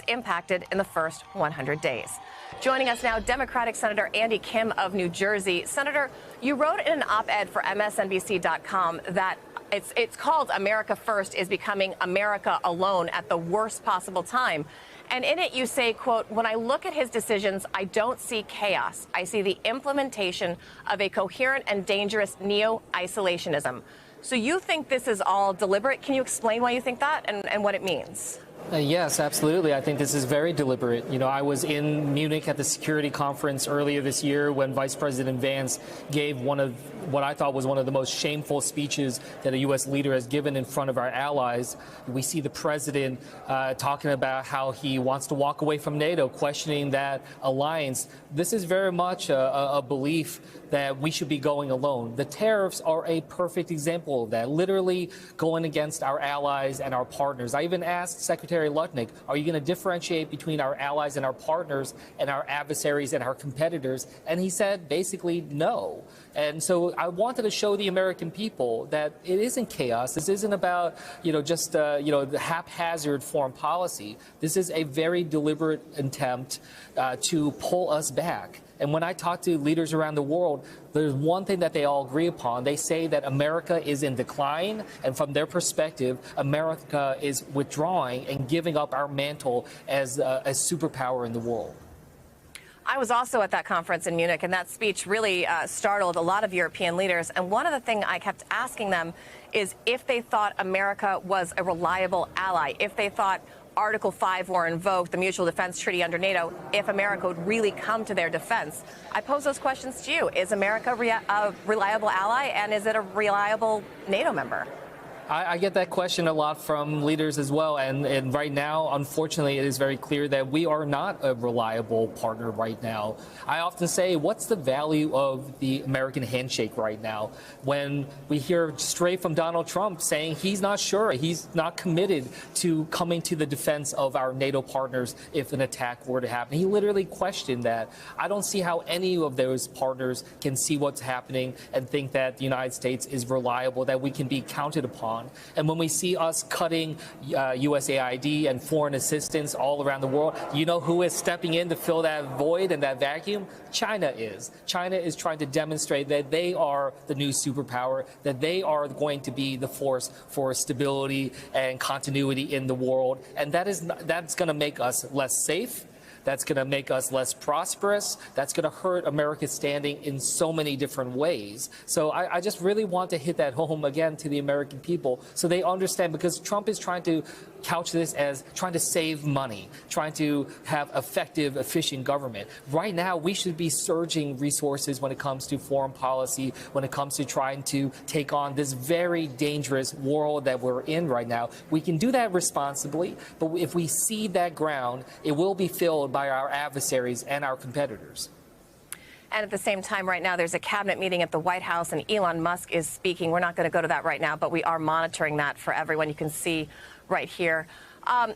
impacted in the first 100 days. Joining us now, Democratic Senator Andy Kim of New Jersey. Senator, you wrote in an op-ed for MSNBC.com that it's called America First is becoming America Alone at the worst possible time. And in it, you say, quote, when I look at his decisions, I don't see chaos. I see the implementation of a coherent and dangerous neo-isolationism. So you think this is all deliberate. Can you explain why you think that and what it means? Yes, absolutely. I think this is very deliberate. You know, I was in Munich at the security conference earlier this year when Vice President Vance gave one of what I thought was one of the most shameful speeches that a U.S. leader has given in front of our allies. We see the president talking about how he wants to walk away from NATO, questioning that alliance. This is very much a belief that we should be going alone. The tariffs are a perfect example of that, literally going against our allies and our partners. I even asked Secretary Lutnick, are you going to differentiate between our allies and our partners and our adversaries and our competitors? And he said basically no. And so I wanted to show the American people that it isn't chaos. This isn't about, just, the haphazard foreign policy. This is a very deliberate attempt to pull us back. And when I talk to leaders around the world, there's one thing that they all agree upon. They say that America is in decline, and from their perspective, America is withdrawing and giving up our mantle as a superpower in the world. I was also at that conference in Munich, and that speech really startled a lot of European leaders. And one of the things I kept asking them is if they thought America was a reliable ally, if they thought Article 5 were invoked, the Mutual Defense Treaty under NATO, if America would really come to their defense. I pose those questions to you. Is America a reliable ally, and is it a reliable NATO member? I get that question a lot from leaders as well. And right now, unfortunately, it is very clear that we are not a reliable partner right now. I often say, what's the value of the American handshake right now? When we hear straight from Donald Trump saying he's not sure, he's not committed to coming to the defense of our NATO partners if an attack were to happen. He literally questioned that. I don't see how any of those partners can see what's happening and think that the United States is reliable, that we can be counted upon. And when we see us cutting USAID and foreign assistance all around the world, you know who is stepping in to fill that void and that vacuum? China is. China is trying to demonstrate that they are the new superpower, that they are going to be the force for stability and continuity in the world. And that's going to make us less safe. That's going to make us less prosperous. That's going to hurt America's standing in so many different ways. So I just really want to hit that home again to the American people so they understand, because Trump is trying to couch this as trying to save money, trying to have effective, efficient government. Right now, we should be surging resources when it comes to foreign policy, when it comes to trying to take on this very dangerous world that we're in right now. We can do that responsibly, but if we cede that ground, it will be filled by our adversaries and our competitors. And at the same time, right now, there's a cabinet meeting at the White House, and Elon Musk is speaking. We're not going to go to that right now, but we are monitoring that for everyone. You can see right here. I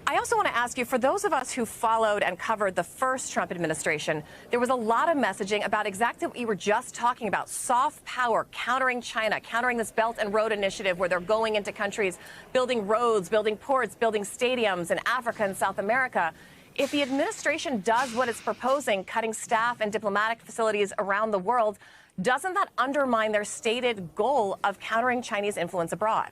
also want to ask you, for those of us who followed and covered the first Trump administration, there was a lot of messaging about exactly what you were just talking about, soft power, countering China, countering this Belt and Road Initiative where they're going into countries, building roads, building ports, building stadiums in Africa and South America. If the administration does what it's proposing, cutting staff and diplomatic facilities around the world, doesn't that undermine their stated goal of countering Chinese influence abroad?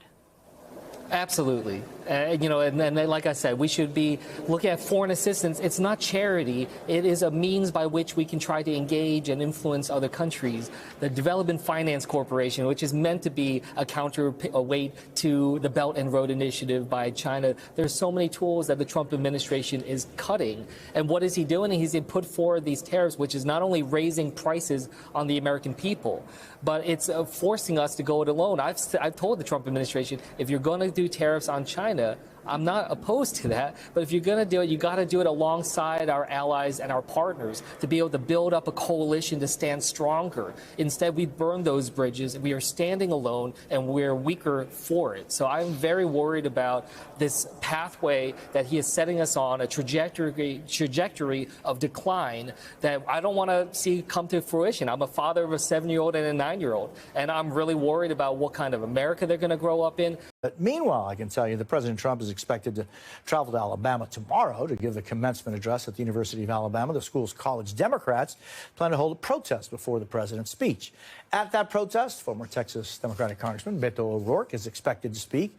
Absolutely. And like I said, we should be looking at foreign assistance. It's not charity. It is a means by which we can try to engage and influence other countries. The Development Finance Corporation, which is meant to be a counterweight to the Belt and Road Initiative by China. There's so many tools that the Trump administration is cutting. And what is he doing? He's put forward these tariffs, which is not only raising prices on the American people, but it's forcing us to go it alone. I've told the Trump administration, if you're going to do tariffs on China, I'm not opposed to that, but if you're going to do it, you got to do it alongside our allies and our partners to be able to build up a coalition to stand stronger. Instead, we burn those bridges. We are standing alone, and we're weaker for it. So I'm very worried about this pathway that he is setting us on, a trajectory of decline that I don't want to see come to fruition. I'm a father of a 7-year-old and a 9-year-old, and I'm really worried about what kind of America they're going to grow up in. But meanwhile, I can tell you that President Trump is expected to travel to Alabama tomorrow to give the commencement address at the University of Alabama. The school's college Democrats plan to hold a protest before the president's speech. At that protest, former Texas Democratic Congressman Beto ORourke is expected to speak.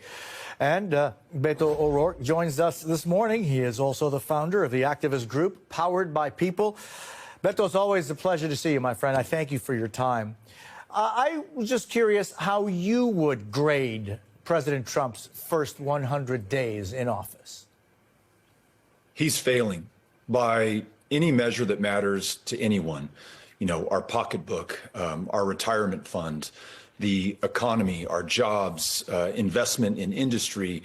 And Beto ORourke joins us this morning. He is also the founder of the activist group Powered by People. Beto, it's always a pleasure to see you, my friend. I thank you for your time. I was just curious how you would grade President Trump's first 100 days in office. He's failing by any measure that matters to anyone. You know, our pocketbook, our retirement fund, the economy, our jobs, investment in industry,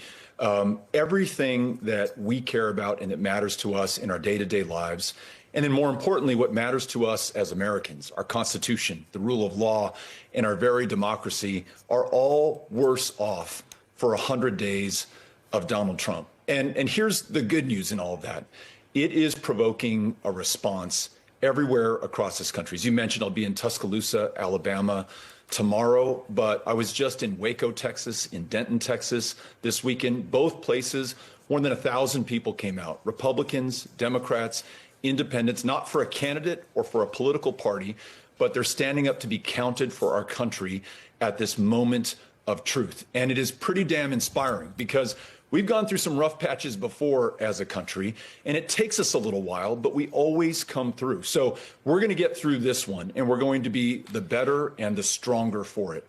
everything that we care about and that matters to us in our day-to-day lives. And then more importantly, what matters to us as Americans, our Constitution, the rule of law, and our very democracy are all worse off for 100 days of Donald Trump. And here's the good news in all of that. It is provoking a response everywhere across this country. As you mentioned, I'll be in Tuscaloosa, Alabama tomorrow, but I was just in Waco, Texas, in Denton, Texas this weekend. Both places, more than 1,000 people came out, Republicans, Democrats, independents, not for a candidate or for a political party, but they're standing up to be counted for our country at this moment of truth. And it is pretty damn inspiring because we've gone through some rough patches before as a country, and it takes us a little while, but we always come through. So we're going to get through this one, and we're going to be the better and the stronger for it.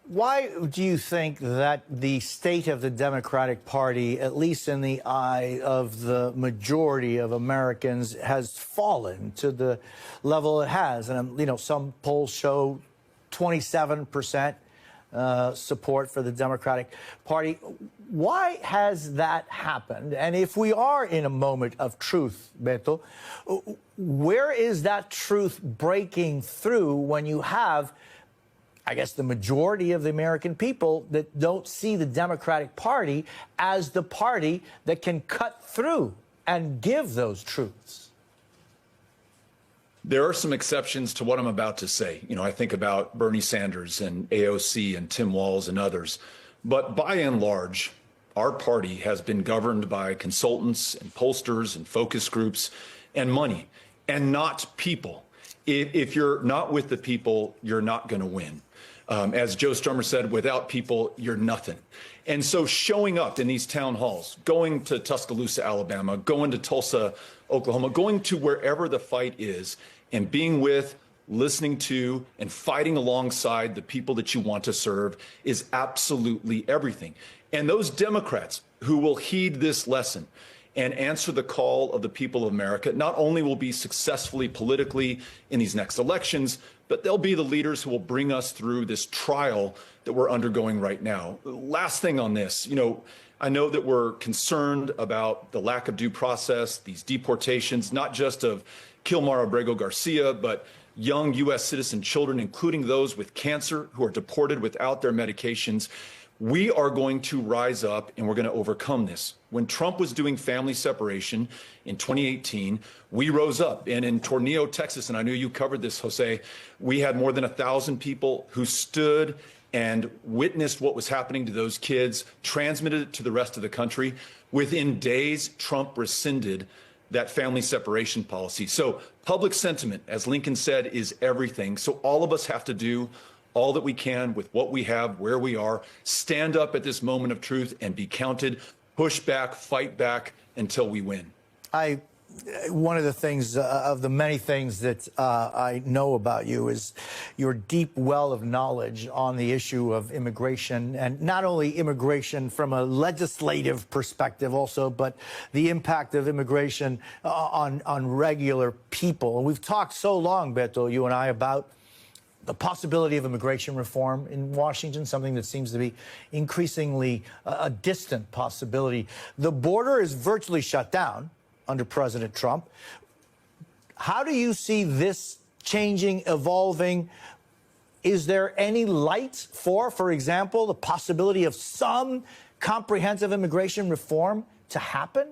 Why do you think that the state of the Democratic Party, at least in the eye of the majority of Americans, has fallen to the level it has? And, you know, some polls show 27% support for the Democratic Party. Why has that happened? And if we are in a moment of truth, Beto, where is that truth breaking through when you have, I guess, the majority of the American people that don't see the Democratic Party as the party that can cut through and give those truths? There are some exceptions to what I'm about to say. You know, I think about Bernie Sanders and AOC and Tim Walz and others. But by and large, our party has been governed by consultants and pollsters and focus groups and money and not people. If you're not with the people, you're not going to win. As Joe Strummer said, without people, you're nothing. And so showing up in these town halls, going to Tuscaloosa, Alabama, going to Tulsa, Oklahoma, going to wherever the fight is and being with, listening to, and fighting alongside the people that you want to serve is absolutely everything. And those Democrats who will heed this lesson and answer the call of the people of America not only will be successfully politically in these next elections, but they'll be the leaders who will bring us through this trial that we're undergoing right now. Last thing on this, you know, I know that we're concerned about the lack of due process, these deportations, not just of Kilmar Abrego Garcia, but young U.S. citizen children, including those with cancer who are deported without their medications. We are going to rise up and we're going to overcome this. When Trump was doing family separation in 2018, we rose up. And in Tornillo, Texas, and I know you covered this, Jose, we had more than 1,000 people who stood and witnessed what was happening to those kids, transmitted it to the rest of the country. Within days, Trump rescinded that family separation policy. So public sentiment, as Lincoln said, is everything. So all of us have to do all that we can with what we have, where we are, stand up at this moment of truth and be counted, push back, fight back until we win. One of the things, of the many things that I know about you is your deep well of knowledge on the issue of immigration, and not only immigration from a legislative perspective also, but the impact of immigration on regular people. And we've talked so long, Beto, you and I, about the possibility of immigration reform in Washington, something that seems to be increasingly a distant possibility. The border is virtually shut down under President Trump. How do you see this changing, evolving? Is there any light for example, the possibility of some comprehensive immigration reform to happen?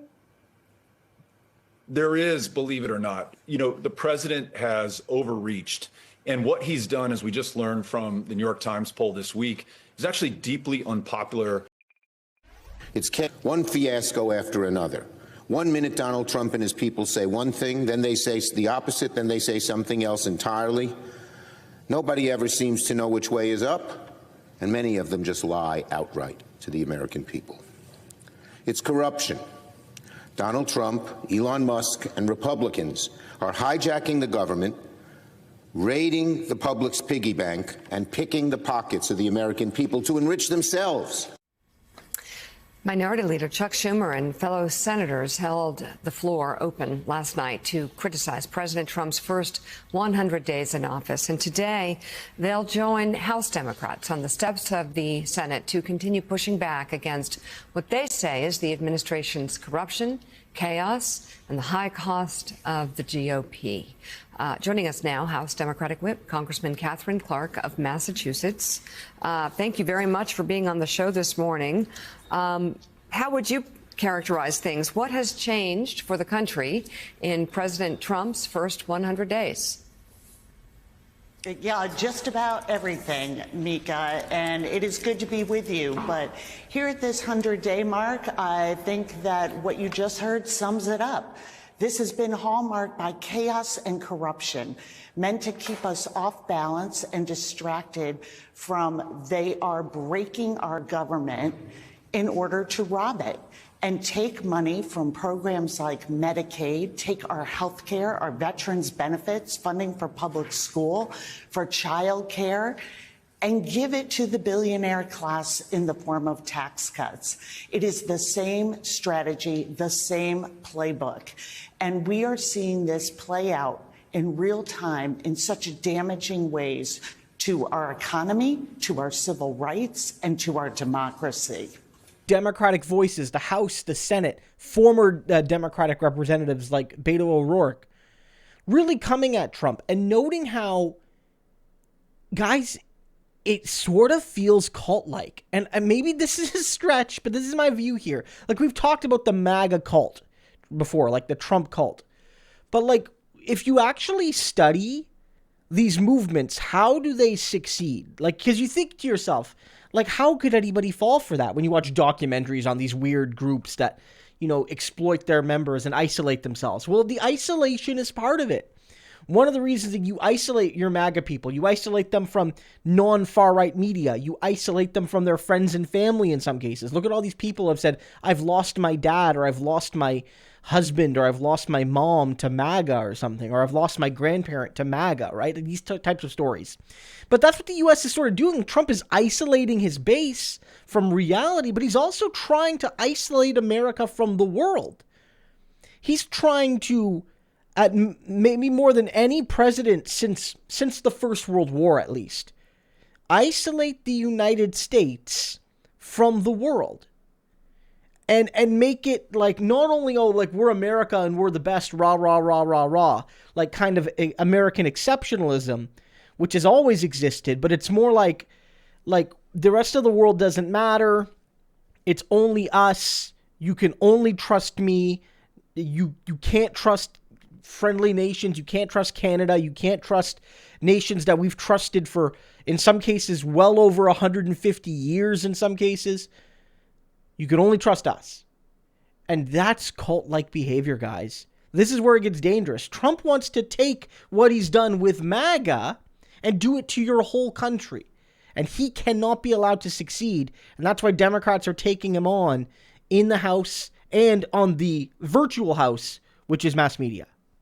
There is, believe it or not. You know, the president has overreached. And what he's done, as we just learned from the New York Times poll this week, is actually deeply unpopular. It's one fiasco after another. 1 minute Donald Trump and his people say one thing, then they say the opposite, then they say something else entirely. Nobody ever seems to know which way is up, and many of them just lie outright to the American people. It's corruption. Donald Trump, Elon Musk, and Republicans are hijacking the government, raiding the public's piggy bank, and picking the pockets of the American people to enrich themselves. Minority Leader Chuck Schumer and fellow senators held the floor open last night to criticize President Trump's first 100 days in office. And today, they'll join House Democrats on the steps of the Senate to continue pushing back against what they say is the administration's corruption, chaos, and the high cost of the GOP. Joining us now, House Democratic Whip, Congressman Katherine Clark of Massachusetts. Thank you very much for being on the show this morning. How would you characterize things? What has changed for the country in President Trump's first 100 days? Yeah, just about everything, Mika, and it is good to be with you. But here at this 100-day mark, I think that what you just heard sums it up. This has been hallmarked by chaos and corruption, meant to keep us off balance and distracted from they are breaking our government in order to rob it and take money from programs like Medicaid, take our health care, our veterans benefits, funding for public school, for child care, and give it to the billionaire class in the form of tax cuts. It is the same strategy, the same playbook. And we are seeing this play out in real time in such damaging ways to our economy, to our civil rights, and to our democracy. Democratic voices, the House, the Senate, former Democratic representatives like Beto ORourke, really coming at Trump and noting how, guys, it sort of feels cult-like. And maybe this is a stretch, but this is my view here. Like, we've talked about the MAGA cult before, like the Trump cult. But, like, if you actually study these movements, how do they succeed? Like, because you think to yourself, like, how could anybody fall for that when you watch documentaries on these weird groups that, you know, exploit their members and isolate themselves? Well, the isolation is part of it. One of the reasons that you isolate your MAGA people, you isolate them from non-far-right media, you isolate them from their friends and family in some cases. Look at all these people who have said, I've lost my dad, or I've lost my husband, or I've lost my mom to MAGA or something, or I've lost my grandparent to MAGA, right? These types of stories. But that's what the U.S. is sort of doing. Trump is isolating his base from reality, but he's also trying to isolate America from the world. He's trying to, at maybe more than any president since the First World War at least, isolate the United States from the world. And make it like not only, oh, like we're America and we're the best, rah, rah, rah, rah, rah, like kind of American exceptionalism, which has always existed, but it's more like the rest of the world doesn't matter. It's only us. You can only trust me. You can't trust friendly nations. You can't trust Canada. You can't trust nations that we've trusted for, in some cases, well over 150 years in some cases. You can only trust us. And that's cult-like behavior, guys. This is where it gets dangerous. Trump wants to take what he's done with MAGA and do it to your whole country. And he cannot be allowed to succeed. And that's why Democrats are taking him on in the House and on the virtual House, which is mass media.